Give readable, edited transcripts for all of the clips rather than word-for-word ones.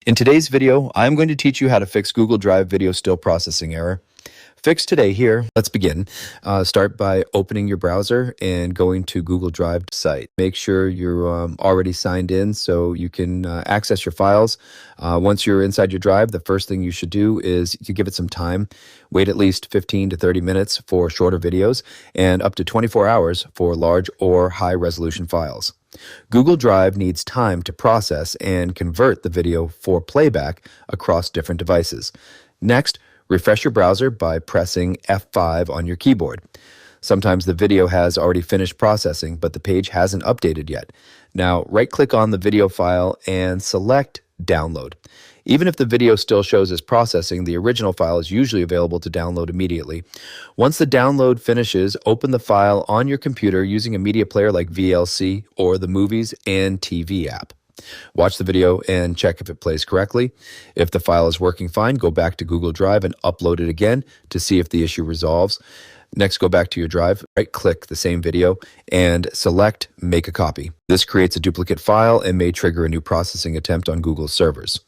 In today's video, I'm going to teach you how to fix Google Drive video still processing error. Fix today here. Let's begin. Start by opening your browser and going to Google Drive site. Make sure you're already signed in so you can access your files. Once you're inside your drive, the first thing you should do is to give it some time. Wait at least 15 to 30 minutes for shorter videos and up to 24 hours for large or high resolution files. Google Drive needs time to process and convert the video for playback across different devices. Next, refresh your browser by pressing F5 on your keyboard. Sometimes the video has already finished processing, but the page hasn't updated yet. Now, right-click on the video file and select Download. Even if the video still shows as processing, the original file is usually available to download immediately. Once the download finishes, open the file on your computer using a media player like VLC or the Movies and TV app. Watch the video and check if it plays correctly. If the file is working fine, go back to Google Drive and upload it again to see if the issue resolves. Next, go back to your drive, right-click the same video, and select Make a Copy. This creates a duplicate file and may trigger a new processing attempt on Google's servers.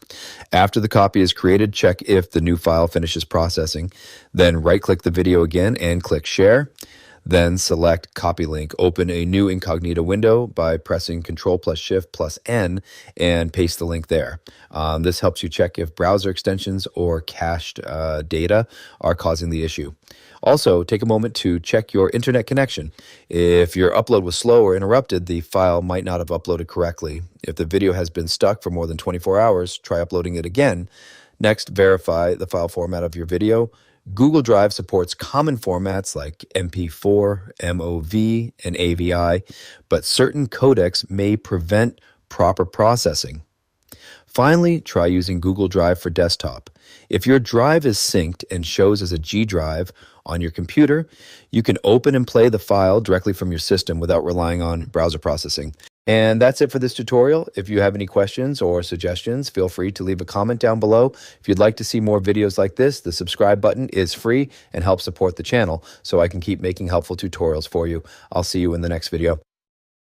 After the copy is created, check if the new file finishes processing. Then right-click the video again and click Share. Then select Copy Link. Open a new incognito window by pressing Ctrl+Shift+N and paste the link there. This helps you check if browser extensions or cached data are causing the issue. Also, take a moment to check your internet connection. If your upload was slow or interrupted, the file might not have uploaded correctly. If the video has been stuck for more than 24 hours, try uploading it again. Next, verify the file format of your video. Google Drive supports common formats like MP4, MOV, and AVI, but certain codecs may prevent proper processing. Finally, try using Google Drive for desktop. If your drive is synced and shows as a G drive on your computer, you can open and play the file directly from your system without relying on browser processing. And that's it for this tutorial. If you have any questions or suggestions, feel free to leave a comment down below. If you'd like to see more videos like this, the subscribe button is free and helps support the channel so I can keep making helpful tutorials for you. I'll see you in the next video.